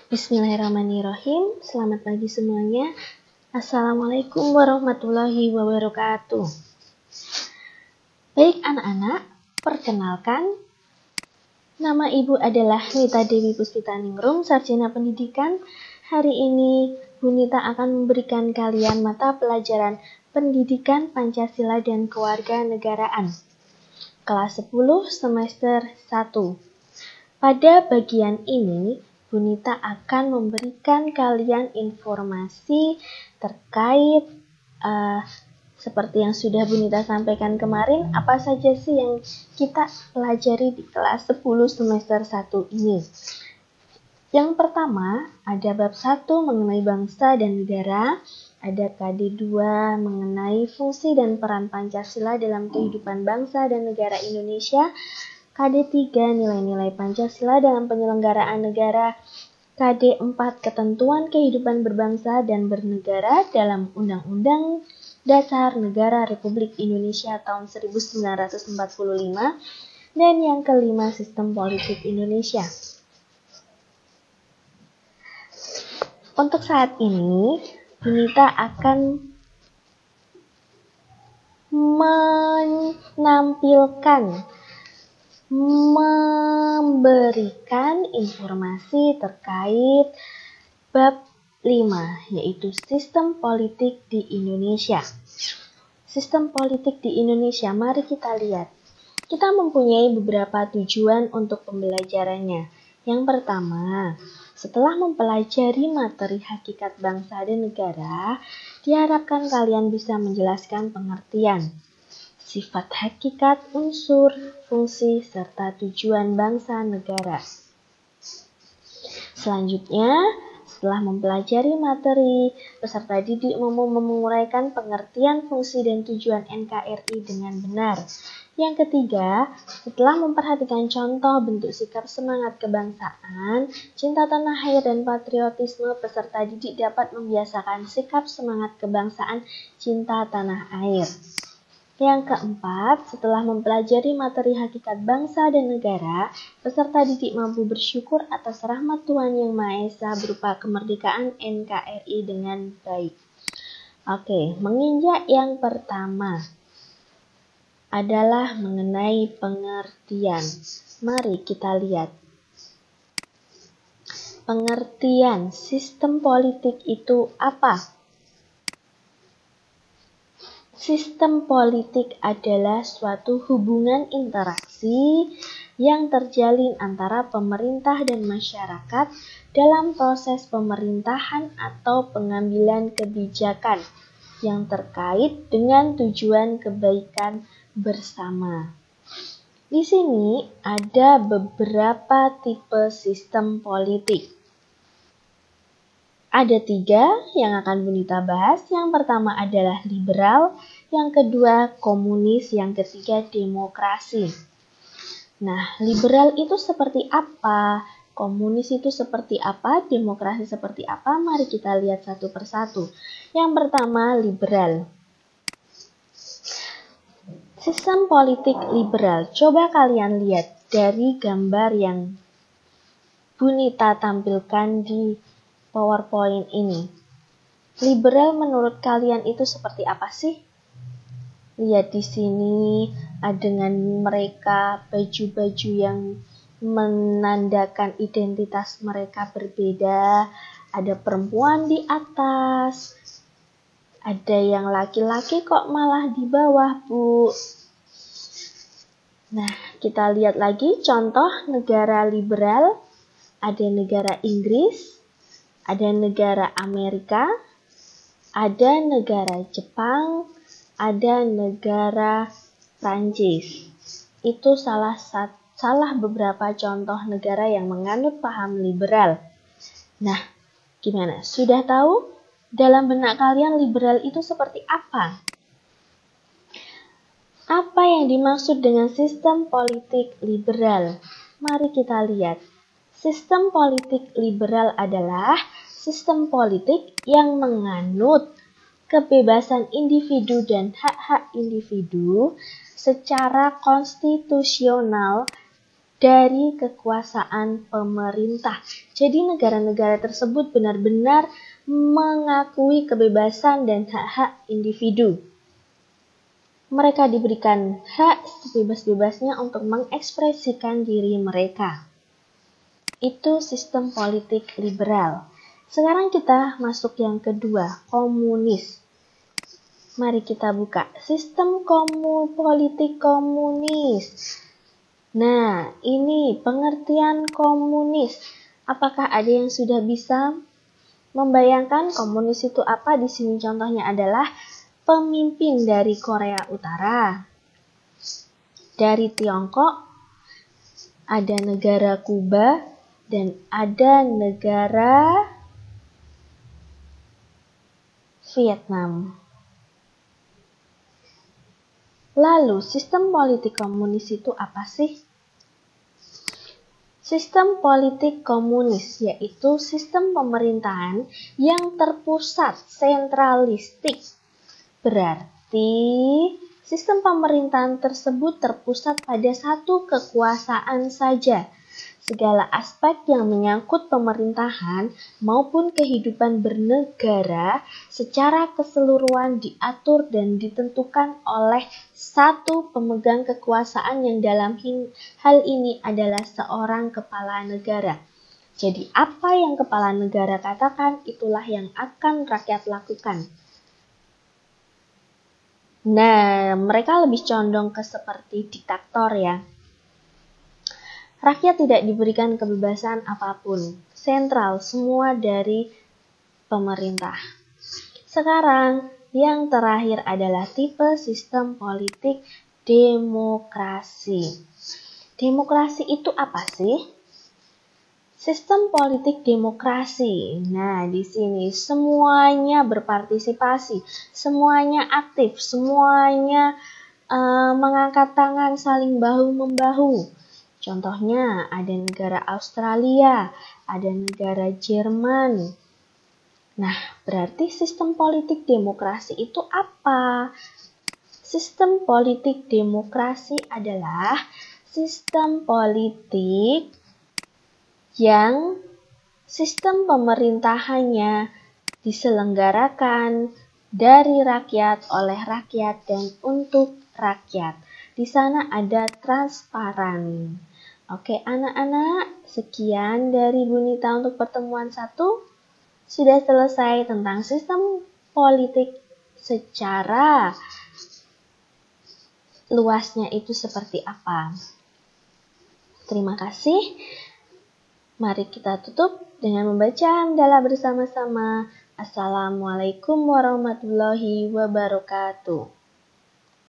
Bismillahirrahmanirrahim. Selamat pagi semuanya. Assalamualaikum warahmatullahi wabarakatuh. Baik anak-anak, perkenalkan, nama ibu adalah Nita Dewi Puspitaningrum, Sarjana Pendidikan. Hari ini Bu Nita akan memberikan kalian mata pelajaran Pendidikan Pancasila dan Kewarganegaraan kelas 10 semester 1. Pada bagian ini, Bu Nita akan memberikan kalian informasi terkait seperti yang sudah Bu Nita sampaikan kemarin, apa saja sih yang kita pelajari di kelas 10 semester 1 ini. Yang pertama, ada bab 1 mengenai bangsa dan negara, ada KD 2 mengenai fungsi dan peran Pancasila dalam kehidupan bangsa dan negara Indonesia, KD 3 nilai-nilai Pancasila dalam penyelenggaraan negara, KD 4 ketentuan kehidupan berbangsa dan bernegara dalam Undang-Undang Dasar Negara Republik Indonesia tahun 1945, dan yang kelima sistem politik Indonesia. Untuk saat ini, Bu Nita akan memberikan informasi terkait bab 5, yaitu sistem politik di Indonesia. Sistem politik di Indonesia, mari kita lihat. Kita mempunyai beberapa tujuan untuk pembelajarannya. Yang pertama, setelah mempelajari materi hakikat bangsa dan negara, diharapkan kalian bisa menjelaskan pengertian, sifat hakikat, unsur, fungsi, serta tujuan bangsa negara. Selanjutnya, setelah mempelajari materi, peserta didik menguraikan pengertian fungsi dan tujuan NKRI dengan benar. Yang ketiga, setelah memperhatikan contoh bentuk sikap semangat kebangsaan, cinta tanah air dan patriotisme, peserta didik dapat membiasakan sikap semangat kebangsaan, cinta tanah air. Yang keempat, setelah mempelajari materi hakikat bangsa dan negara, peserta didik mampu bersyukur atas rahmat Tuhan Yang Maha Esa berupa kemerdekaan NKRI dengan baik. Oke, menginjak yang pertama adalah mengenai pengertian. Mari kita lihat. Pengertian sistem politik itu apa? Sistem politik adalah suatu hubungan interaksi yang terjalin antara pemerintah dan masyarakat dalam proses pemerintahan atau pengambilan kebijakan yang terkait dengan tujuan kebaikan bersama. Di sini ada beberapa tipe sistem politik. Ada 3 yang akan Bu Nita bahas. Yang pertama adalah liberal, yang kedua komunis, yang ketiga demokrasi. Nah, liberal itu seperti apa? Komunis itu seperti apa? Demokrasi seperti apa? Mari kita lihat satu persatu. Yang pertama, liberal. Sistem politik liberal. Coba kalian lihat dari gambar yang Bu Nita tampilkan di PowerPoint ini. Liberal menurut kalian itu seperti apa sih? Lihat di sini dengan mereka baju-baju yang menandakan identitas mereka berbeda. Ada perempuan di atas, ada yang laki-laki kok malah di bawah, Bu. Nah, kita lihat lagi contoh negara liberal. Ada negara Inggris, ada negara Amerika, ada negara Jepang, ada negara Prancis. Itu salah beberapa contoh negara yang menganut paham liberal. Nah, gimana? Sudah tahu dalam benak kalian liberal itu seperti apa? Apa yang dimaksud dengan sistem politik liberal? Mari kita lihat. Sistem politik liberal adalah sistem politik yang menganut kebebasan individu dan hak-hak individu secara konstitusional dari kekuasaan pemerintah. Jadi negara-negara tersebut benar-benar mengakui kebebasan dan hak-hak individu. Mereka diberikan hak sebebas-bebasnya untuk mengekspresikan diri mereka. Itu sistem politik liberal. Sekarang kita masuk yang kedua, komunis. Mari kita buka sistem politik komunis. Nah, ini pengertian komunis. Apakah ada yang sudah bisa membayangkan komunis itu apa? Di sini contohnya adalah pemimpin dari Korea Utara, dari Tiongkok, ada negara Kuba, dan ada negara Vietnam. Lalu, sistem politik komunis itu apa sih? Sistem politik komunis yaitu sistem pemerintahan yang terpusat, sentralistik. Berarti, sistem pemerintahan tersebut terpusat pada satu kekuasaan saja. Segala aspek yang menyangkut pemerintahan maupun kehidupan bernegara secara keseluruhan diatur dan ditentukan oleh satu pemegang kekuasaan yang dalam hal ini adalah seorang kepala negara. Jadi apa yang kepala negara katakan, itulah yang akan rakyat lakukan. Nah, mereka lebih condong ke seperti diktator ya. Rakyat tidak diberikan kebebasan apapun, sentral semua dari pemerintah. Sekarang, yang terakhir adalah tipe sistem politik demokrasi. Demokrasi itu apa sih? Sistem politik demokrasi. Nah, di sini semuanya berpartisipasi, semuanya aktif, semuanya mengangkat tangan saling bahu-membahu. Contohnya ada negara Australia, ada negara Jerman. Nah, berarti sistem politik demokrasi itu apa? Sistem politik demokrasi adalah sistem politik yang sistem pemerintahannya diselenggarakan dari rakyat, oleh rakyat, dan untuk rakyat. Di sana ada transparan. Oke, anak-anak, sekian dari Bu Nita untuk pertemuan 1. Sudah selesai tentang sistem politik secara luasnya itu seperti apa. Terima kasih. Mari kita tutup dengan membaca hamdalah bersama-sama. Assalamualaikum warahmatullahi wabarakatuh.